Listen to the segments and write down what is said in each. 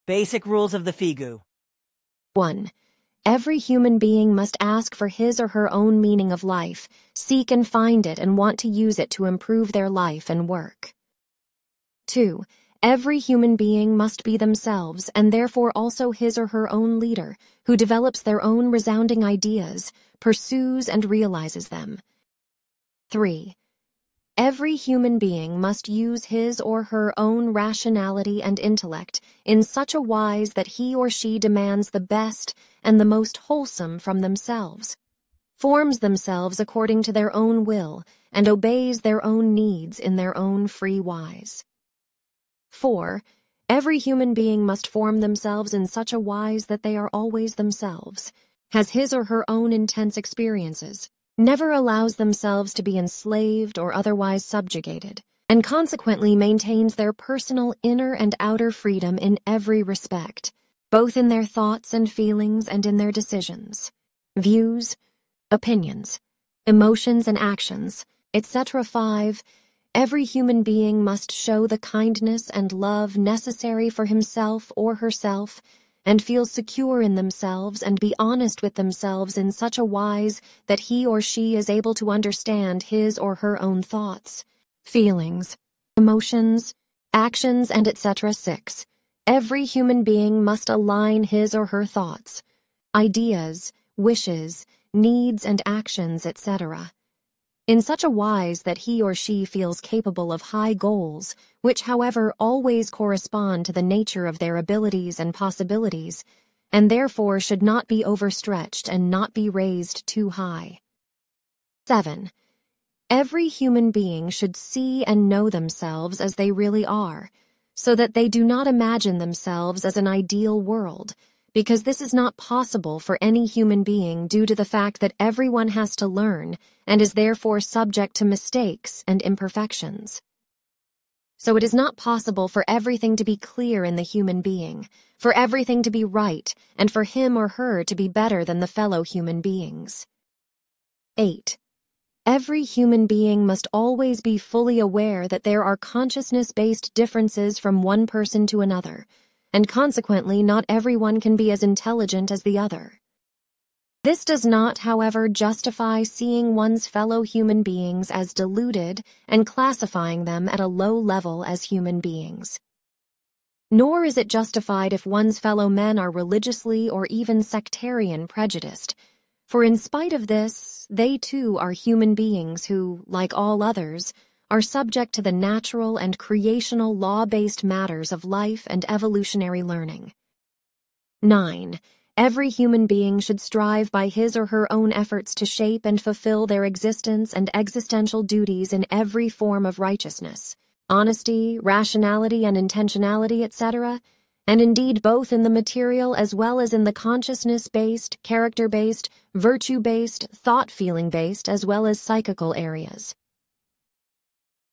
Basic rules of the FIGU. 1. Every human being must ask for his or her own meaning of life, seek and find it, and want to use it to improve their life and work. 2. Every human being must be themselves, and therefore also his or her own leader, who develops their own resounding ideas, pursues and realizes them. 3. Every human being must use his or her own rationality and intellect in such a wise that he or she demands the best and the most wholesome from themselves, forms themselves according to their own will, and obeys their own needs in their own free wise. 4. Every human being must form themselves in such a wise that they are always themselves, has his or her own intense experiences, never allows themselves to be enslaved or otherwise subjugated, and consequently maintains their personal inner and outer freedom in every respect, both in their thoughts and feelings and in their decisions, views, opinions, emotions and actions, etc. 5. Every human being must show the kindness and love necessary for himself or herself, and feel secure in themselves and be honest with themselves in such a wise that he or she is able to understand his or her own thoughts, feelings, emotions, actions, and etc. 6. Every human being must align his or her thoughts, ideas, wishes, needs, and actions, etc. in such a wise that he or she feels capable of high goals, which, however, always correspond to the nature of their abilities and possibilities, and therefore should not be overstretched and not be raised too high. 7. Every human being should see and know themselves as they really are, so that they do not imagine themselves as an ideal world, because this is not possible for any human being due to the fact that everyone has to learn and is therefore subject to mistakes and imperfections. So it is not possible for everything to be clear in the human being, for everything to be right, and for him or her to be better than the fellow human beings. 8. Every human being must always be fully aware that there are consciousness-based differences from one person to another, and consequently not everyone can be as intelligent as the other. This does not, however, justify seeing one's fellow human beings as deluded and classifying them at a low level as human beings. Nor is it justified if one's fellow men are religiously or even sectarian prejudiced, for in spite of this, they too are human beings who, like all others, are subject to the natural and creational law-based matters of life and evolutionary learning. 9. Every human being should strive by his or her own efforts to shape and fulfill their existence and existential duties in every form of righteousness, honesty, rationality, and intentionality, etc., and indeed both in the material as well as in the consciousness-based, character-based, virtue-based, thought-feeling-based, as well as psychical areas.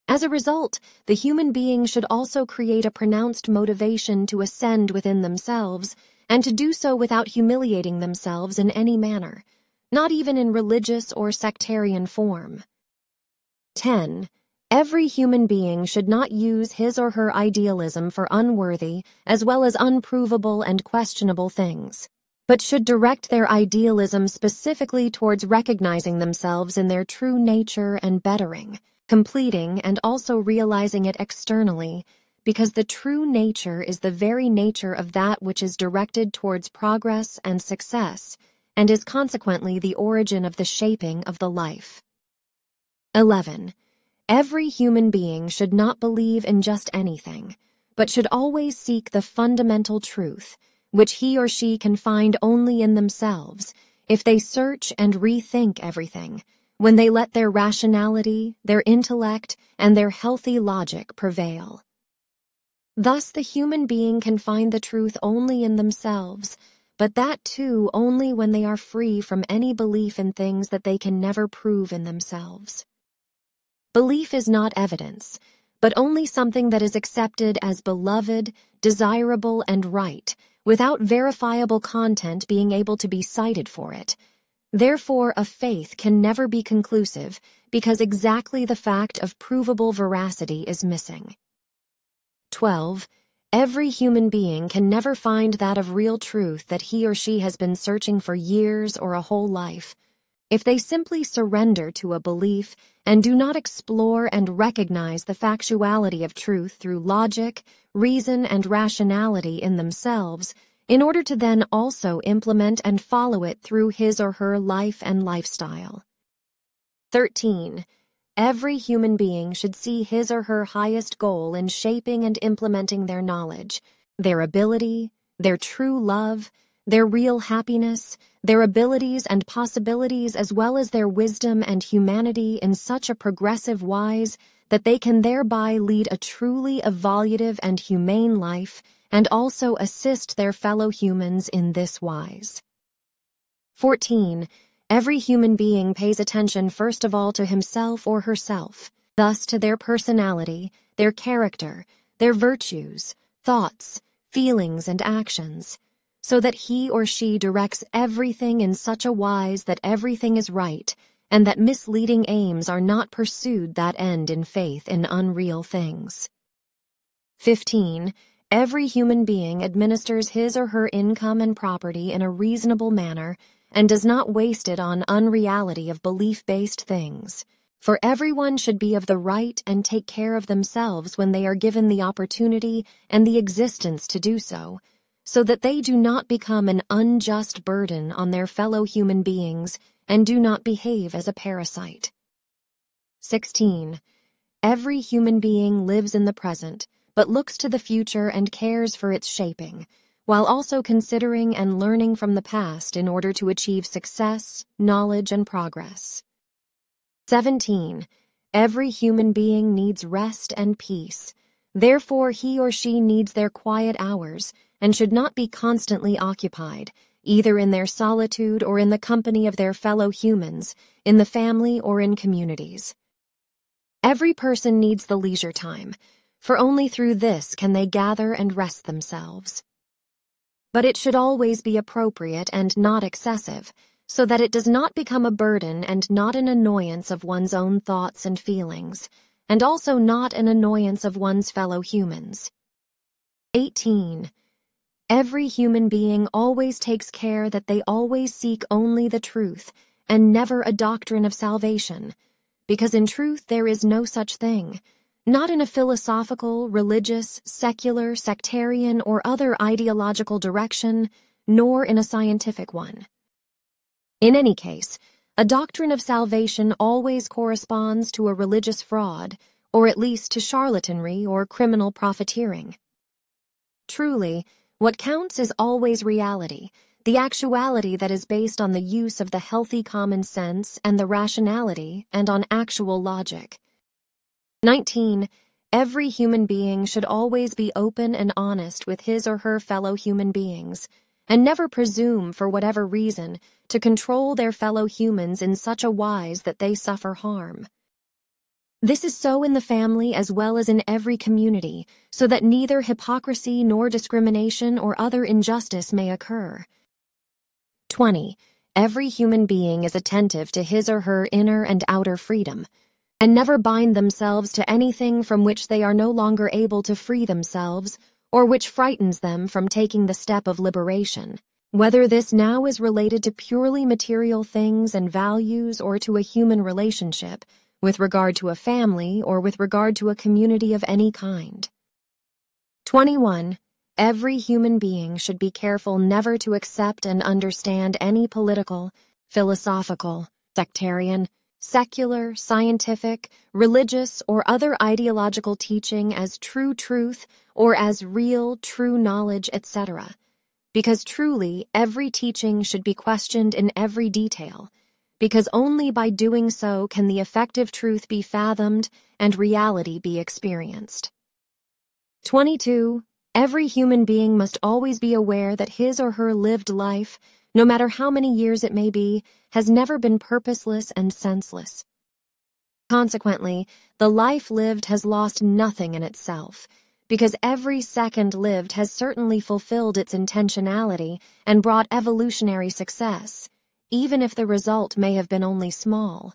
As a result, the human being should also create a pronounced motivation to ascend within themselves, and to do so without humiliating themselves in any manner, not even in religious or sectarian form. 10. Every human being should not use his or her idealism for unworthy as well as unprovable and questionable things, but should direct their idealism specifically towards recognizing themselves in their true nature and bettering, completing and also realizing it externally, because the true nature is the very nature of that which is directed towards progress and success, and is consequently the origin of the shaping of the life. 11. Every human being should not believe in just anything, but should always seek the fundamental truth, which he or she can find only in themselves, if they search and rethink everything, when they let their rationality, their intellect, and their healthy logic prevail. Thus the human being can find the truth only in themselves, but that too only when they are free from any belief in things that they can never prove in themselves. Belief is not evidence, but only something that is accepted as beloved, desirable, and right, without verifiable content being able to be cited for it. Therefore, a faith can never be conclusive because exactly the fact of provable veracity is missing. 12. Every human being can never find that of real truth that he or she has been searching for years or a whole life. If they simply surrender to a belief and do not explore and recognize the factuality of truth through logic, reason, and rationality in themselves, in order to then also implement and follow it through his or her life and lifestyle. 13. Every human being should see his or her highest goal in shaping and implementing their knowledge, their ability, their true love, their real happiness, their abilities and possibilities, as well as their wisdom and humanity in such a progressive wise that they can thereby lead a truly evolutive and humane life and also assist their fellow humans in this wise. 14. Every human being pays attention first of all to himself or herself, thus to their personality, their character, their virtues, thoughts, feelings, and actions, so that he or she directs everything in such a wise that everything is right, and that misleading aims are not pursued that end in faith in unreal things. 15. Every human being administers his or her income and property in a reasonable manner and does not waste it on unreality of belief-based things. For everyone should be of the right and take care of themselves when they are given the opportunity and the existence to do so that they do not become an unjust burden on their fellow human beings and do not behave as a parasite. 16. Every human being lives in the present, but looks to the future and cares for its shaping, while also considering and learning from the past in order to achieve success, knowledge, and progress. 17. Every human being needs rest and peace. Therefore, he or she needs their quiet hours and should not be constantly occupied, either in their solitude or in the company of their fellow humans, in the family or in communities. Every person needs the leisure time, for only through this can they gather and rest themselves. But it should always be appropriate and not excessive, so that it does not become a burden and not an annoyance of one's own thoughts and feelings, and also not an annoyance of one's fellow humans. 18. Every human being always takes care that they always seek only the truth, and never a doctrine of salvation, because in truth there is no such thing, not in a philosophical, religious, secular, sectarian, or other ideological direction, nor in a scientific one. In any case, a doctrine of salvation always corresponds to a religious fraud, or at least to charlatanry or criminal profiteering. Truly, what counts is always reality, the actuality that is based on the use of the healthy common sense and the rationality and on actual logic. 19. Every human being should always be open and honest with his or her fellow human beings, and never presume, for whatever reason, to control their fellow humans in such a wise that they suffer harm. This is so in the family as well as in every community, so that neither hypocrisy nor discrimination or other injustice may occur. 20. Every human being is attentive to his or her inner and outer freedom, and never bind themselves to anything from which they are no longer able to free themselves, or which frightens them from taking the step of liberation, whether this now is related to purely material things and values or to a human relationship, with regard to a family or with regard to a community of any kind. 21. Every human being should be careful never to accept and understand any political, philosophical, sectarian, secular, scientific, religious, or other ideological teaching as true truth or as real, true knowledge, etc., because truly every teaching should be questioned in every detail, because only by doing so can the effective truth be fathomed and reality be experienced. 22. Every human being must always be aware that his or her lived life, no matter how many years it may be, has never been purposeless and senseless. Consequently, the life lived has lost nothing in itself, because every second lived has certainly fulfilled its intentionality and brought evolutionary success, even if the result may have been only small.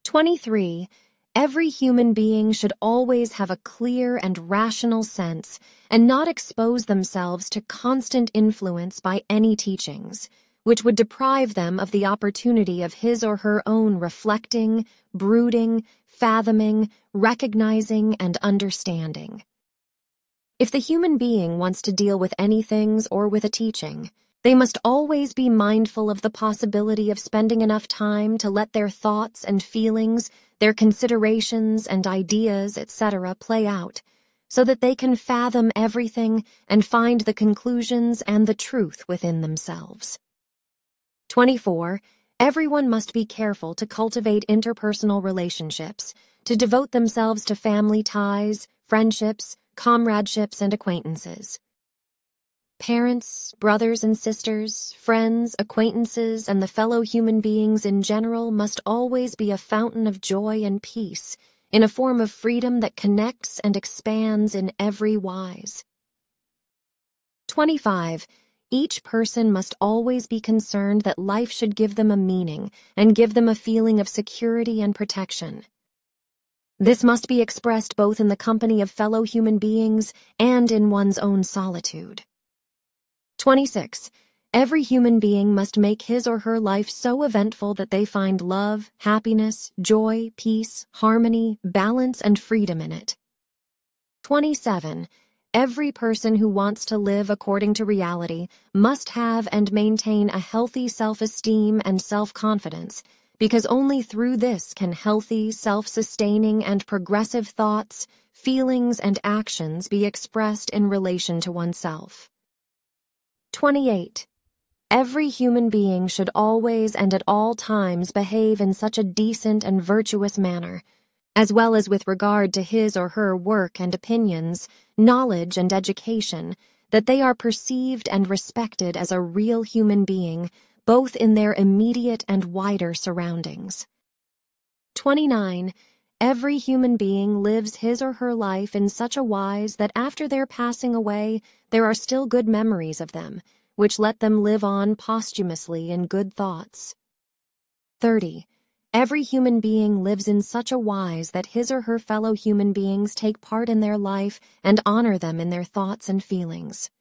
23. Every human being should always have a clear and rational sense and not expose themselves to constant influence by any teachings, which would deprive them of the opportunity of his or her own reflecting, brooding, fathoming, recognizing, and understanding. If the human being wants to deal with any things or with a teaching, they must always be mindful of the possibility of spending enough time to let their thoughts and feelings, their considerations and ideas, etc., play out, so that they can fathom everything and find the conclusions and the truth within themselves. 24. Everyone must be careful to cultivate interpersonal relationships, to devote themselves to family ties, friendships, comradeships, and acquaintances. Parents, brothers and sisters, friends, acquaintances, and the fellow human beings in general must always be a fountain of joy and peace, in a form of freedom that connects and expands in every wise. 25. Each person must always be concerned that life should give them a meaning and give them a feeling of security and protection. This must be expressed both in the company of fellow human beings and in one's own solitude. 26. Every human being must make his or her life so eventful that they find love, happiness, joy, peace, harmony, balance, and freedom in it. 27. Every person who wants to live according to reality must have and maintain a healthy self-esteem and self-confidence, because only through this can healthy, self-sustaining, and progressive thoughts, feelings, and actions be expressed in relation to oneself. 28. Every human being should always and at all times behave in such a decent and virtuous manner, as well as with regard to his or her work and opinions, knowledge and education, that they are perceived and respected as a real human being, both in their immediate and wider surroundings. 29. Every human being lives his or her life in such a wise that after their passing away, there are still good memories of them, which let them live on posthumously in good thoughts. 30. Every human being lives in such a wise that his or her fellow human beings take part in their life and honor them in their thoughts and feelings.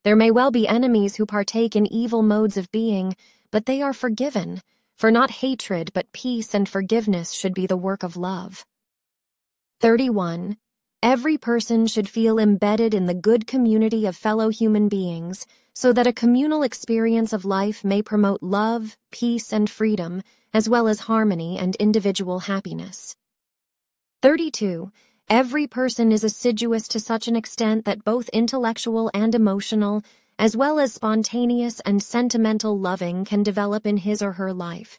There may well be enemies who partake in evil modes of being, but they are forgiven, for not hatred but peace and forgiveness should be the work of love. 31. Every person should feel embedded in the good community of fellow human beings, so that a communal experience of life may promote love, peace, and freedom, as well as harmony and individual happiness. 32. Every person is assiduous to such an extent that both intellectual and emotional, as well as spontaneous and sentimental loving can develop in his or her life.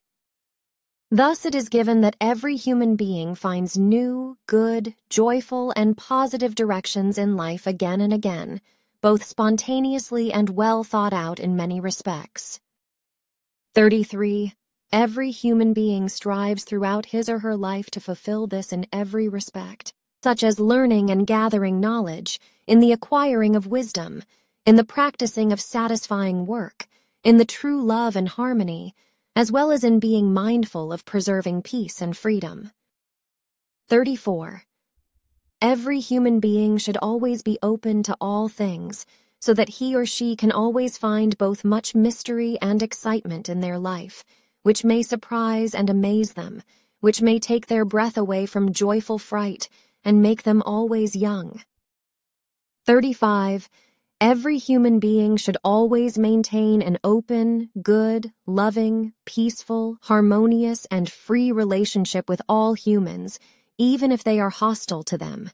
Thus it is given that every human being finds new, good, joyful, and positive directions in life again and again, both spontaneously and well thought out in many respects. 33. Every human being strives throughout his or her life to fulfill this in every respect, such as learning and gathering knowledge, in the acquiring of wisdom, in the practicing of satisfying work, in the true love and harmony, as well as in being mindful of preserving peace and freedom. 34. Every human being should always be open to all things, so that he or she can always find both much mystery and excitement in their life, which may surprise and amaze them, which may take their breath away from joyful fright and make them always young. 35. Every human being should always maintain an open, good, loving, peaceful, harmonious, and free relationship with all humans, even if they are hostile to them.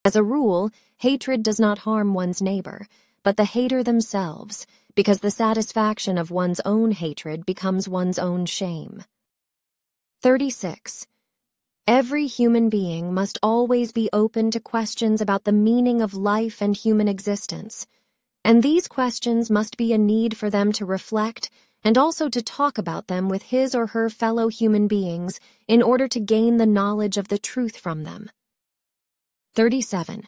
As a rule, hatred does not harm one's neighbor, but the hater themselves, because the satisfaction of one's own hatred becomes one's own shame. 36. Every human being must always be open to questions about the meaning of life and human existence, and these questions must be a need for them to reflect and also to talk about them with his or her fellow human beings in order to gain the knowledge of the truth from them. 37.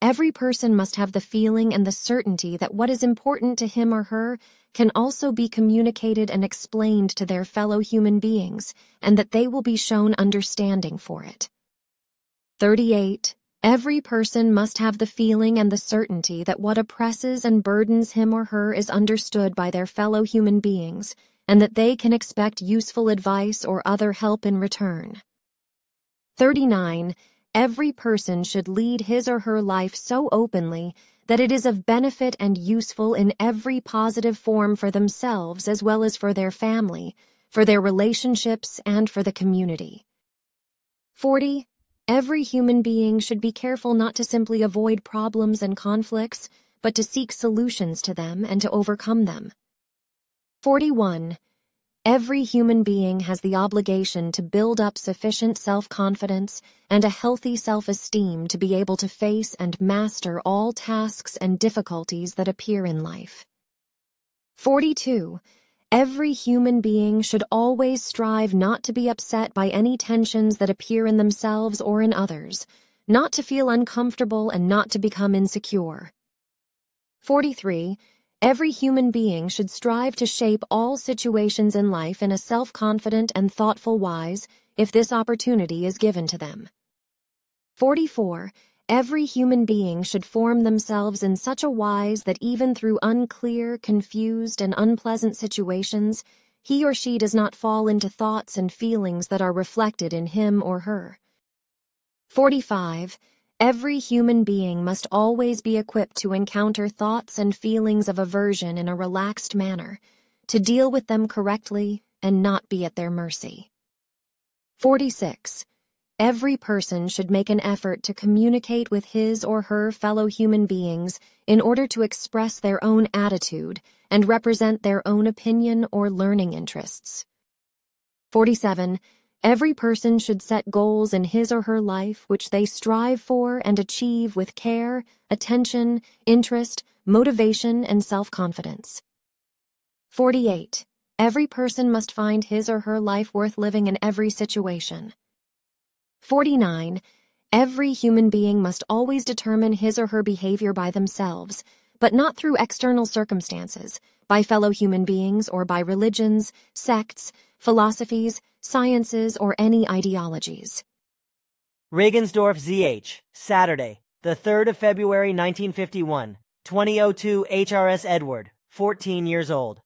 every person must have the feeling and the certainty that what is important to him or her can also be communicated and explained to their fellow human beings, and that they will be shown understanding for it. 38. Every person must have the feeling and the certainty that what oppresses and burdens him or her is understood by their fellow human beings, and that they can expect useful advice or other help in return. 39. Every person should lead his or her life so openly that it is of benefit and useful in every positive form for themselves as well as for their family, for their relationships, and for the community. 40. Every human being should be careful not to simply avoid problems and conflicts, but to seek solutions to them and to overcome them. 41. Every human being has the obligation to build up sufficient self-confidence and a healthy self-esteem to be able to face and master all tasks and difficulties that appear in life. 42. Every human being should always strive not to be upset by any tensions that appear in themselves or in others, not to feel uncomfortable and not to become insecure. 43. Every human being should strive to shape all situations in life in a self-confident and thoughtful wise if this opportunity is given to them. 44. Every human being should form themselves in such a wise that even through unclear, confused, and unpleasant situations, he or she does not fall into thoughts and feelings that are reflected in him or her. 45. Every human being must always be equipped to encounter thoughts and feelings of aversion in a relaxed manner, to deal with them correctly and not be at their mercy. 46. Every person should make an effort to communicate with his or her fellow human beings in order to express their own attitude and represent their own opinion or learning interests. 47. Every person should set goals in his or her life which they strive for and achieve with care, attention, interest, motivation, and self-confidence. 48. Every person must find his or her life worth living in every situation. 49. Every human being must always determine his or her behavior by themselves, but not through external circumstances, by fellow human beings or by religions, sects, philosophies, sciences, or any ideologies. Regensdorf, ZH, Saturday, the 3rd of February 1951, 2002 HRS Eduard, 14 years old.